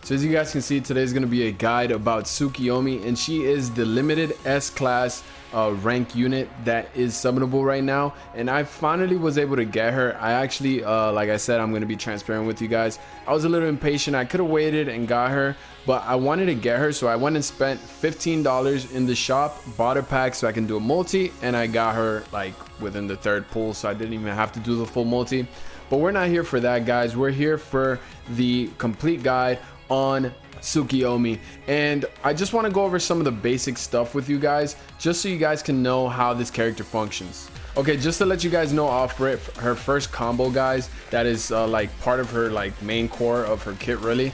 So as you guys can see, today is going to be a guide about Tsukuyomi, and she is the limited S class rank unit that is summonable right now, and I finally was able to get her. I actually like I said, I'm going to be transparent with you guys. I was a little impatient. I could have waited and got her, but I wanted to get her, so I went and spent $15 in the shop, bought a pack so I can do a multi, and I got her like within the third pull, so I didn't even have to do the full multi. But we're not here for that, guys. We're here for the complete guide on Tsukuyomi, and I just want to go over some of the basic stuff with you guys, just so you guys can know how this character functions. Okay, just to let you guys know off rip, her first combo, guys, that is like part of her like main core of her kit, really.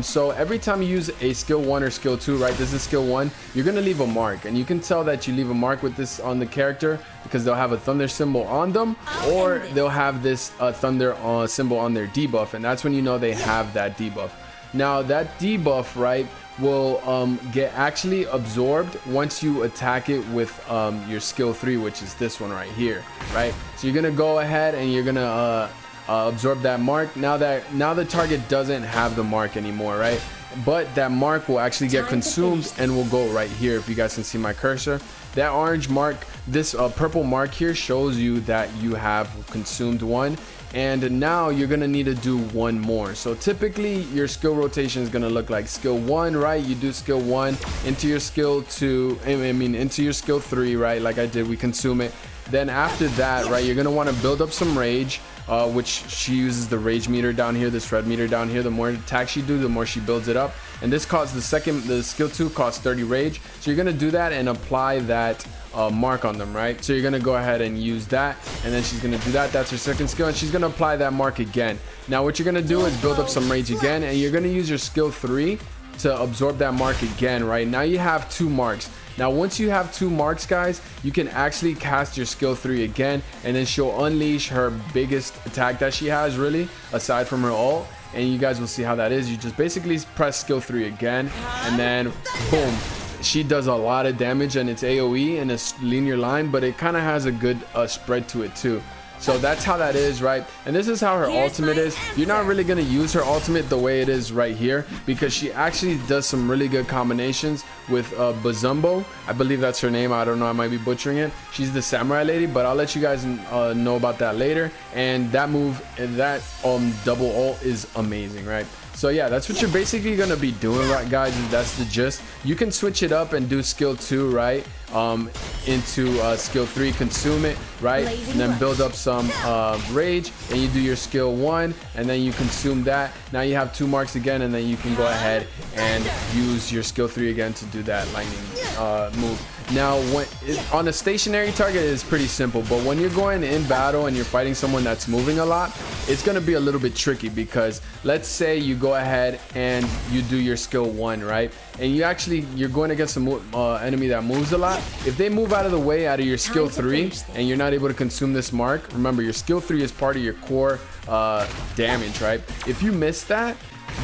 So every time you use a skill 1 or skill 2, right, this is skill 1, you're gonna leave a mark, and you can tell that you leave a mark with this on the character because they'll have a thunder symbol on them, or they'll have this thunder symbol on their debuff, and that's when you know they have that debuff. Now that debuff, right, will get actually absorbed once you attack it with your skill 3, which is this one right here, right? So you're gonna go ahead and you're gonna absorb that mark. Now the target doesn't have the mark anymore, right? But that mark will actually get consumed and will go right here. If you guys can see my cursor, that orange mark, this purple mark here shows you that you have consumed one, and now you're gonna need to do one more. So typically your skill rotation is gonna look like skill 1, right? You do skill 1 into your skill 2, into your skill 3, right? Like I did, we consume it. Then after that, right, you're gonna want to build up some rage, which she uses the rage meter down here, this red meter down here. The more attacks you do, the more she builds it up, and this costs the skill 2 costs 30 rage. So you're gonna do that and apply that mark on them, right? So you're gonna go ahead and use that, and then she's gonna do that. That's her second skill, and she's gonna apply that mark again. Now what you're gonna do is build up some rage again, and you're gonna use your skill 3 to absorb that mark again, right? Now you have 2 marks. Now once you have 2 marks, guys, you can actually cast your skill 3 again, and then she'll unleash her biggest attack that she has, really, aside from her ult, and you guys will see how that is. You just basically press skill 3 again, and then boom, she does a lot of damage, and it's AoE in a linear line, but it kind of has a good spread to it too. So that's how that is, right? And this is how her ultimate is. You're not really going to use her ultimate the way it is right here, because she actually does some really good combinations with Bazumbo. I believe that's her name. I don't know, I might be butchering it. She's the samurai lady, but I'll let you guys know about that later. And that move, that double ult is amazing, right? So yeah, that's what you're basically gonna be doing, right, guys? That's the gist. You can switch it up and do skill 2, right, into skill 3, consume it, right, and then build up some rage, and you do your skill 1, and then you consume that. Now you have 2 marks again, and then you can go ahead and use your skill 3 again to do that lightning move. Now on a stationary target, it's pretty simple, but when you're going in battle and you're fighting someone that's moving a lot, it's going to be a little bit tricky, because let's say you go ahead and you do your skill 1, right, and you're going against an enemy that moves a lot. If they move out of the way out of your skill 3 and you're not able to consume this mark, remember your skill 3 is part of your core damage, right? If you miss that,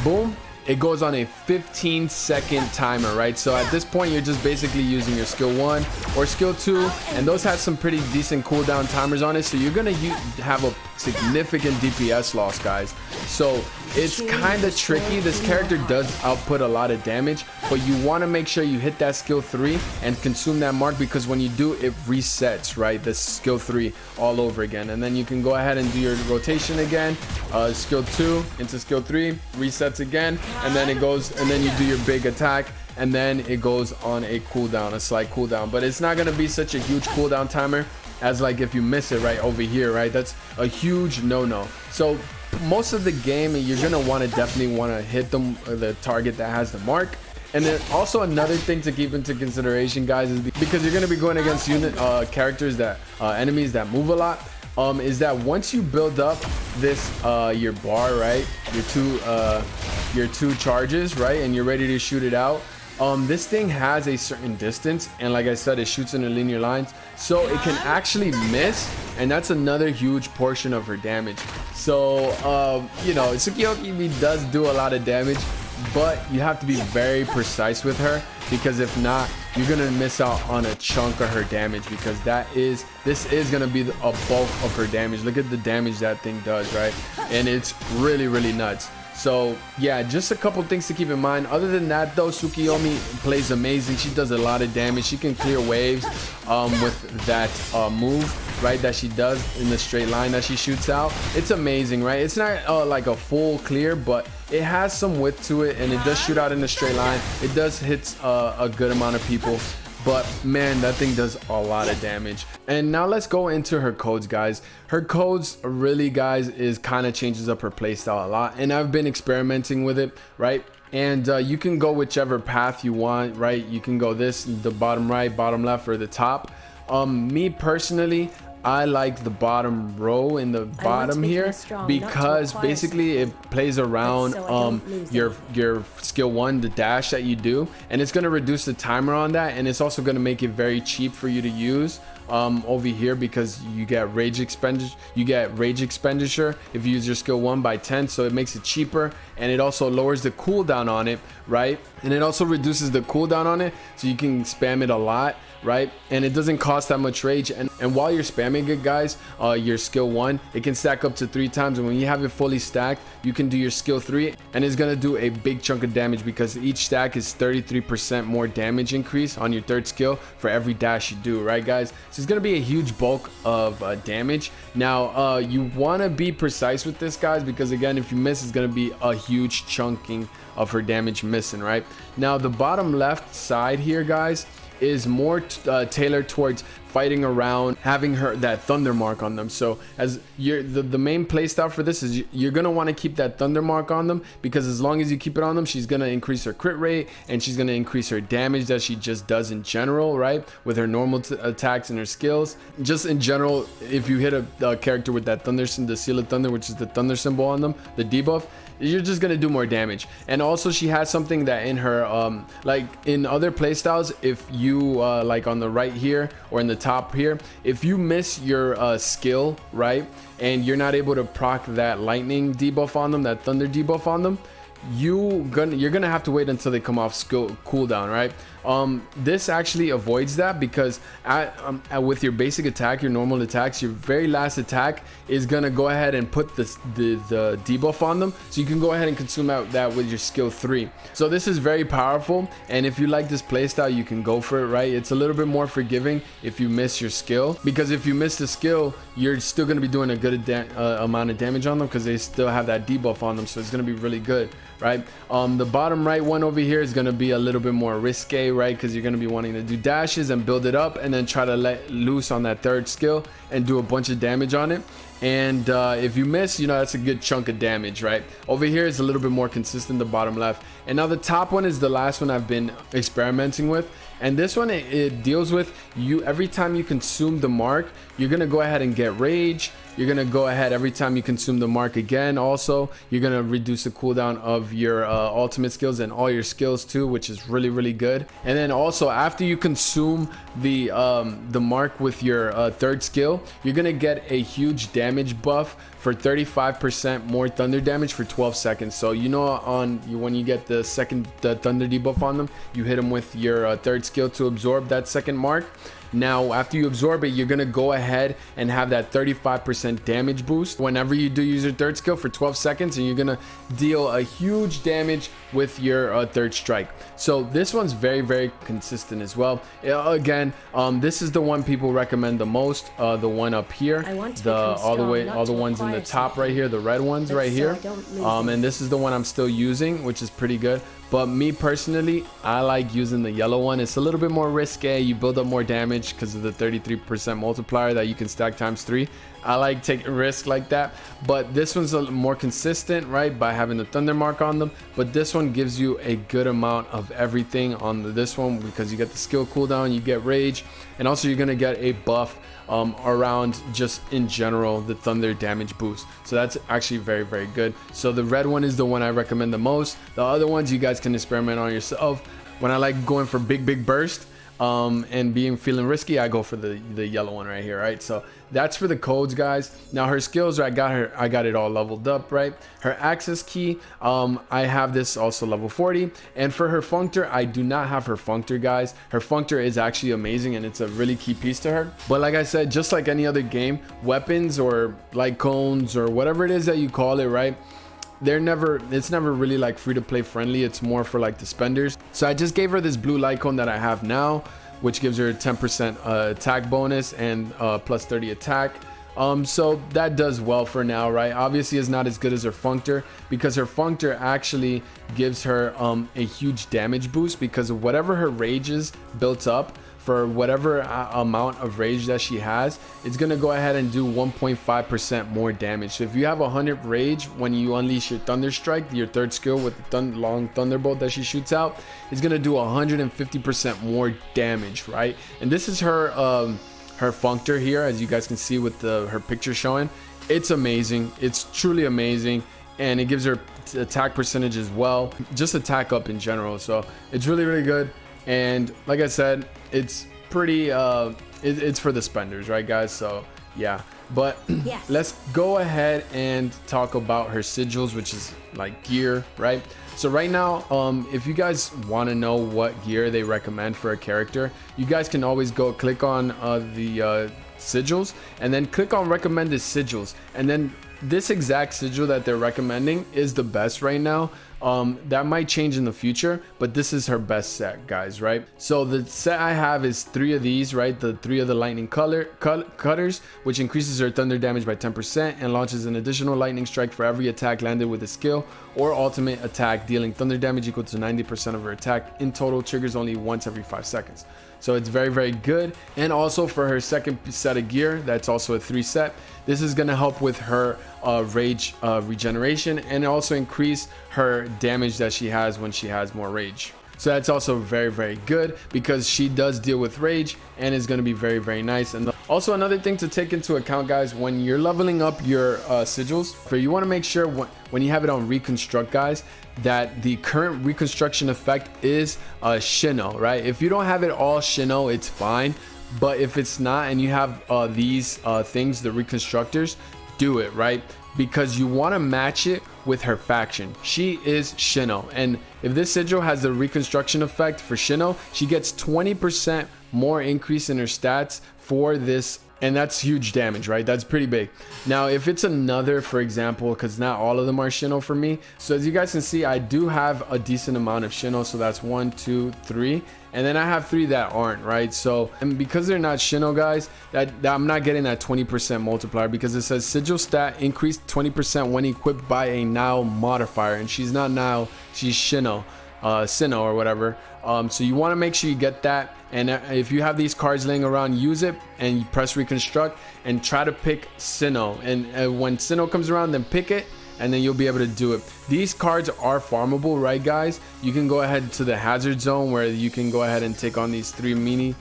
boom, it goes on a 15-second timer, right? So at this point, you're just basically using your skill 1 or skill 2, and those have some pretty decent cooldown timers on it, so you're gonna have a significant DPS loss, guys. So it's kind of tricky. This character does output a lot of damage, but you want to make sure you hit that skill 3 and consume that mark, because when you do, it resets, right, the skill 3 all over again. And then you can go ahead and do your rotation again, skill 2 into skill 3, resets again, and then it goes, and then you do your big attack, and then it goes on a cooldown, a slight cooldown. But it's not going to be such a huge cooldown timer as like if you miss it right over here, right? That's a huge no-no. So most of the game, you're gonna want to definitely want to hit the target that has the mark. And then also another thing to keep into consideration, guys, is because you're gonna be going against characters that enemies that move a lot, is that once you build up this your bar, right, your two charges, right, and you're ready to shoot it out, this thing has a certain distance, and like I said, it shoots in the linear lines, so it can actually miss, and that's another huge portion of her damage. So you know, Tsukuyomi does do a lot of damage, but you have to be very precise with her, because if not, you're gonna miss out on a chunk of her damage, because this is gonna be a bulk of her damage. Look at the damage that thing does, right? And it's really nuts. So yeah, just a couple things to keep in mind. Other than that though, Tsukuyomi plays amazing. She does a lot of damage. She can clear waves with that move, right, that she does in the straight line that she shoots out. It's amazing, right? It's not like a full clear, but it has some width to it, and it does shoot out in a straight line. It does hit a good amount of people. But man, that thing does a lot of damage. And now let's go into her codes, guys. Her codes really, guys, is kind of changes up her playstyle a lot, and I've been experimenting with it, right? And you can go whichever path you want, right? You can go this, the bottom right, bottom left, or the top. Me personally, I like the bottom row in the bottom here because basically it plays around your skill 1, the dash that you do, and it's going to reduce the timer on that, and it's also going to make it very cheap for you to use over here, because you get rage expenditure if you use your skill 1 by 10, so it makes it cheaper, and it also lowers the cooldown on it, right? And it also reduces the cooldown on it, so you can spam it a lot, right? And it doesn't cost that much rage, and while you're spamming it, guys, your skill 1, it can stack up to 3 times, and when you have it fully stacked, you can do your skill 3, and it's gonna do a big chunk of damage, because each stack is 33% more damage increase on your 3rd skill for every dash you do, right, guys? So it's gonna be a huge bulk of damage. Now you want to be precise with this, guys, because again, if you miss, it's gonna be a huge chunking of her damage missing, right? Now the bottom left side here, guys, is more tailored towards fighting around, having her that thunder mark on them. So as the main playstyle for this is you're gonna want to keep that thunder mark on them, because as long as you keep it on them, she's gonna increase her crit rate, and she's gonna increase her damage that she just does in general, right, with her normal attacks and her skills. Just in general, if you hit a character with that thunder, the seal of thunder, which is the thunder symbol on them, the debuff, you're just gonna do more damage. And also she has something that in her like in other playstyles, if you like on the right here or in the top here, if you miss your skill, right, and you're not able to proc that lightning debuff on them, that thunder debuff on them, you're gonna have to wait until they come off skill cooldown, right? This actually avoids that, because with your basic attack, your normal attacks, your very last attack is gonna go ahead and put the debuff on them, so you can go ahead and consume that with your skill 3. So this is very powerful, and if you like this playstyle, you can go for it, right? It's a little bit more forgiving if you miss your skill, because if you miss the skill, you're still gonna be doing a good amount of damage on them, because they still have that debuff on them, so it's gonna be really good, right? The bottom right one over here is gonna be a little bit more risque, right, because you're going to be wanting to do dashes and build it up, and then try to let loose on that 3rd skill and do a bunch of damage on it. And if you miss, you know, that's a good chunk of damage, right? Over here is a little bit more consistent, the bottom left. And now the top one is the last one I've been experimenting with, and this one it deals with you every time you consume the mark, you're gonna go ahead and get rage. You're gonna go ahead every time you consume the mark again. Also, you're gonna reduce the cooldown of your ultimate skills and all your skills too, which is really good. And then also after you consume the mark with your 3rd skill, you're gonna get a huge damage buff for 35% more thunder damage for 12 seconds. So you know, when you get the thunder debuff on them, you hit them with your 3rd skill to absorb that 2nd mark. Now after you absorb it, you're gonna go ahead and have that 35% damage boost whenever you do use your 3rd skill for 12 seconds, and you're gonna deal a huge damage with your 3rd strike. So this one's very consistent as well. Again, this is the one people recommend the most, the one up here, all the ones in the top right here, the red ones right here, and this is the one I'm still using, which is pretty good. But me personally, I like using the yellow one. It's a little bit more risque. You build up more damage because of the 33% multiplier that you can stack times 3. I like taking a risk like that, but this one's a more consistent, right, by having the thunder mark on them. But this one gives you a good amount of everything on this one, because you get the skill cooldown, you get rage, and also you're gonna get a buff around just in general the thunder damage boost. So that's actually very good. So the red one is the one I recommend the most. The other ones you guys can experiment on yourself. When I like going for big burst and feeling risky, I go for the yellow one right here, right? So that's for the codes, guys. Now her skills, I got it all leveled up, right? Her access key, I have this also level 40, and for her functor, I do not have her functor, guys. Her functor is actually amazing, and it's a really key piece to her. But like I said, just like any other game, weapons or light cones or whatever it is that you call it, right? it's never really like free to play friendly. It's more for like the spenders. So I just gave her this blue light cone that I have now, which gives her 10% attack bonus and plus 30 attack. So that does well for now, right? Obviously it's not as good as her functor, because her functor actually gives her a huge damage boost because of whatever her rage is built up. For whatever amount of rage that she has, it's gonna go ahead and do 1.5% more damage. So if you have 100 rage, when you unleash your thunder strike, your third skill with the long thunderbolt that she shoots out, is gonna do 150% more damage, right? And this is her functor here, as you guys can see with her picture showing. It's amazing. It's truly amazing, and it gives her attack percentage as well, just attack up in general. So it's really, really good. And like I said, it's pretty it's for the spenders, right guys? So yeah, but yes. Let's go ahead and talk about her sigils, which is like gear, right? So right now, if you guys want to know what gear they recommend for a character, you guys can always go click on the sigils and then click on recommended sigils, and then this exact sigil that they're recommending is the best right now. That might change in the future, but this is her best set, guys, right? So the set I have is 3 of these, right? The 3 of the lightning cutters, which increases her thunder damage by 10% and launches an additional lightning strike for every attack landed with a skill or ultimate attack, dealing thunder damage equal to 90% of her attack. In total, triggers only once every 5 seconds. So it's very, very good. And also for her second set of gear, that's also a 3 set. This is going to help with her rage regeneration, and also increase her damage that she has when she has more rage. So that's also very, very good, because she does deal with rage and is going to be very, very nice. And also another thing to take into account, guys, when you're leveling up your sigils, you want to make sure when you have it on reconstruct, guys, that the current reconstruction effect is Shino, right? If you don't have it all Shino, it's fine. But if it's not, and you have these things, the reconstructors, do it, right? Because you want to match it with her faction. She is Shino, and if this sigil has the reconstruction effect for Shino, she gets 20% more increase in her stats for this, and that's huge damage, right? That's pretty big. Now if it's another, for example, because not all of them are Shino for me, so as you guys can see, I do have a decent amount of Shino. So that's 1, 2, 3, and then I have 3 that aren't, right? So, and because they're not Shino, guys, that I'm not getting that 20% multiplier, because it says sigil stat increased 20% when equipped by a now modifier, and she's not now, she's Shino, Sinnoh or whatever. So you want to make sure you get that. And if you have these cards laying around, use it and you press reconstruct and try to pick Sinnoh. And when Sinnoh comes around, then pick it, and then you'll be able to do it. These cards are farmable, right guys? You can go ahead to the hazard zone, where you can go ahead and take on these 3 mini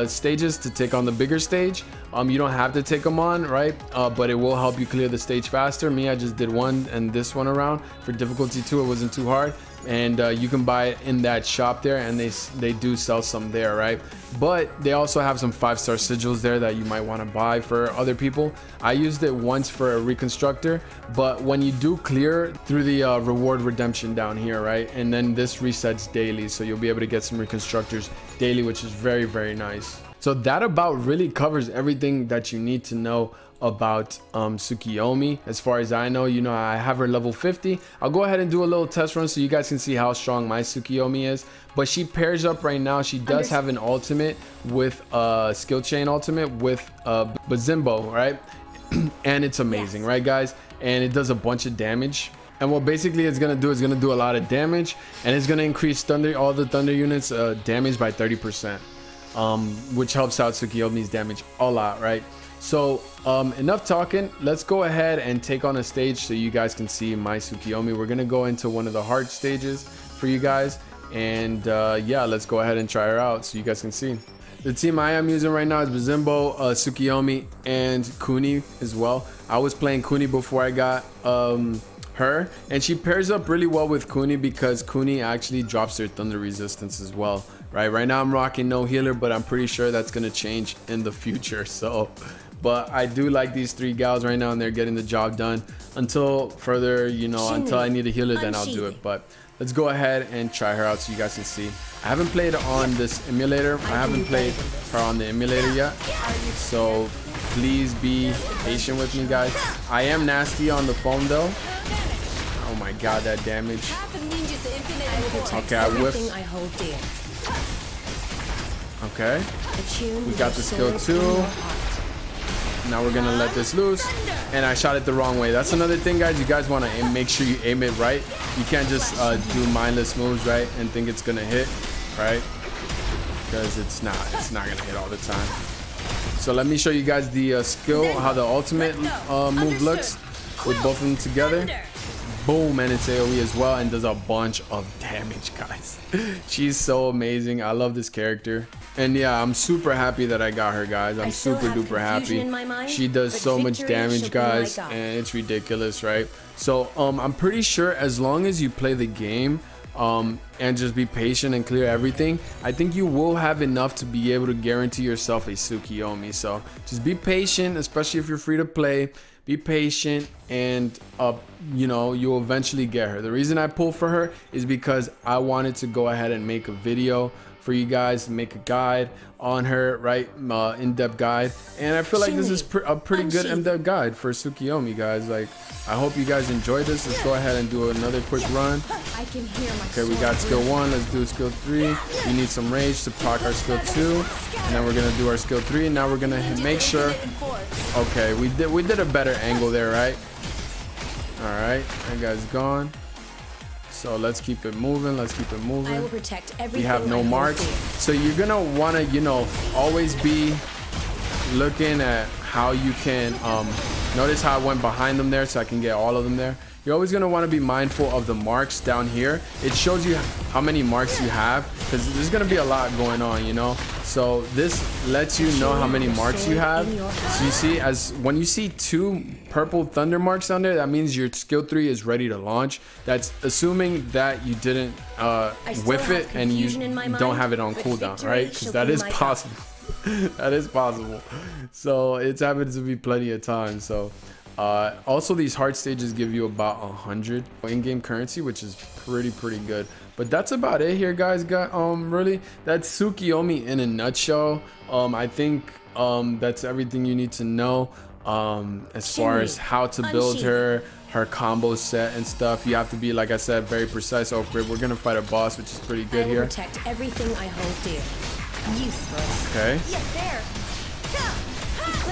stages to take on the bigger stage. You don't have to take them on, right? But it will help you clear the stage faster. Me, I just did 1 and this one around. For difficulty 2, it wasn't too hard. And you can buy it in that shop there, and they do sell some there, right? But they also have some 5-star sigils there that you might want to buy for other people. I used it once for a reconstructor, but when you do clear through the reward redemption down here, right? And then this resets daily, so you'll be able to get some reconstructors daily, which is very, very nice. So that about really covers everything that you need to know about Tsukuyomi. As far as I know, you know, I have her level 50. I'll go ahead and do a little test run so you guys can see how strong my Tsukuyomi is. But she pairs up right now. She does have an ultimate with skill chain ultimate with Bazimbo, right? And it's amazing, right guys? And it does a bunch of damage. And what basically it's gonna do is gonna do a lot of damage, and it's gonna increase all the thunder units damage by 30%, which helps out Tsukuyomi's damage a lot, right? So enough talking, let's go ahead and take on a stage so you guys can see my Tsukuyomi. We're gonna go into one of the hard stages for you guys, and yeah, let's go ahead and try her out so you guys can see. The team I am using right now is Bazimbo, Tsukuyomi, and Kuni as well. I was playing Kuni before I got her, and she pairs up really well with Kuni because Kuni actually drops their thunder resistance as well. Right now I'm rocking no healer, but I'm pretty sure that's gonna change in the future. So but I do like these 3 gals right now, and they're getting the job done. Until further, you know, SHINRI, until I need a healer, then I'll do it. But let's go ahead and try her out so you guys can see. I haven't played on this emulator. I haven't played her on the emulator yet, so please be patient with me, guys. I am nasty on the phone though. Oh my god, that damage. Okay, I whiffed. Okay, we got the skill 2. Now we're gonna let this loose, and I shot it the wrong way. That's another thing, guys. You guys want to make sure you aim it right. You can't just do mindless moves, right, and think it's gonna hit, right? Because it's not gonna hit all the time. So let me show you guys the skill, how the ultimate move looks with both of them together. Boom, and it's AoE as well, and does a bunch of damage, guys. She's so amazing. I love this character, and yeah, I'm super happy that I got her, guys. I'm super duper happy. She does so much damage, guys, and it's ridiculous, right? So I'm pretty sure as long as you play the game and just be patient and clear everything, I think you will have enough to be able to guarantee yourself a Tsukuyomi. So just be patient, especially if you're free to play. Be patient, and you know, you'll eventually get her. The reason I pulled for her is because I wanted to go ahead and make a video for you guys, make a guide on her, right? In-depth guide, and I feel like this is a pretty good in-depth guide for Tsukuyomi, guys. Like, I hope you guys enjoyed this. Let's go ahead and do another quick run. Okay, we got skill 1. Let's do skill 3. We need some rage to proc our skill 2, and then we're gonna do our skill 3. And now we're gonna make sure. Okay, we did a better angle there, right? All right, that guy's gone. So let's keep it moving. Let's keep it moving. I will protect everything. We have no marks, so you're gonna want to, you know, always be looking at how you can notice how I went behind them there so I can get all of them there. You're always going to want to be mindful of the marks down here. It shows you how many marks you have, because there's going to be a lot going on, you know. So this lets you know how many marks you have. So you see, as when you see 2 purple thunder marks on there, that means your skill 3 is ready to launch. That's assuming that you didn't whiff it and you don't have it on cooldown, right? Because that is possible. That is possible. So it's happened to be plenty of times. So also, these hard stages give you about 100 in-game currency, which is pretty good. But that's about it here, guys. Really, that's Tsukuyomi in a nutshell. I think that's everything you need to know as far as how to build her combo set and stuff. You have to be, like I said, very precise. Oh, we're gonna fight a boss, which is pretty good here. Protect everything I hold dear. Useless. Okay.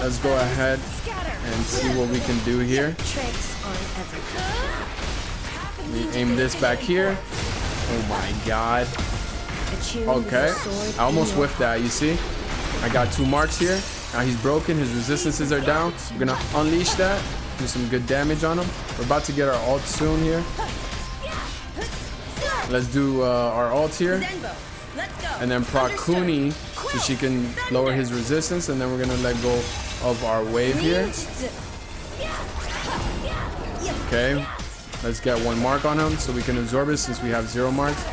Let's go ahead and see what we can do here. We aim this back here. Oh my god. Okay, I almost whiffed that. You see, I got 2 marks here. Now he's broken, his resistances are down. We're gonna unleash that, do some good damage on him. We're about to get our ult soon here. Let's do our ult here, and then proc Kuni so she can lower his resistance, and then we're gonna let go of our wave here. Okay, let's get 1 mark on him so we can absorb it, since we have 0 marks.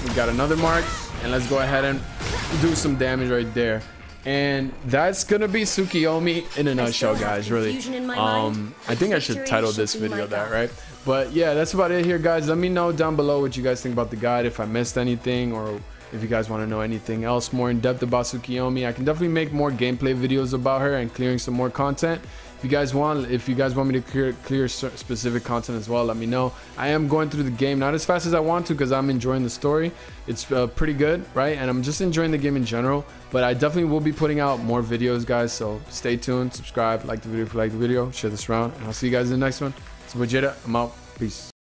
We got another mark, and let's go ahead and do some damage right there. And that's gonna be Tsukuyomi in a nutshell, guys. Really, I think I should title this video that, right? But yeah, that's about it here, guys. Let me know down below what you guys think about the guide, if I missed anything, or if you guys want to know anything else more in depth about Tsukuyomi. I can definitely make more gameplay videos about her and clearing some more content. If you guys want me to clear specific content as well, let me know. I am going through the game, not as fast as I want to, because I'm enjoying the story. It's pretty good, right? And I'm just enjoying the game in general. But I definitely will be putting out more videos, guys. So stay tuned, subscribe, like the video if you like the video, share this around, and I'll see you guys in the next one. It's Vegeta. I'm out. Peace.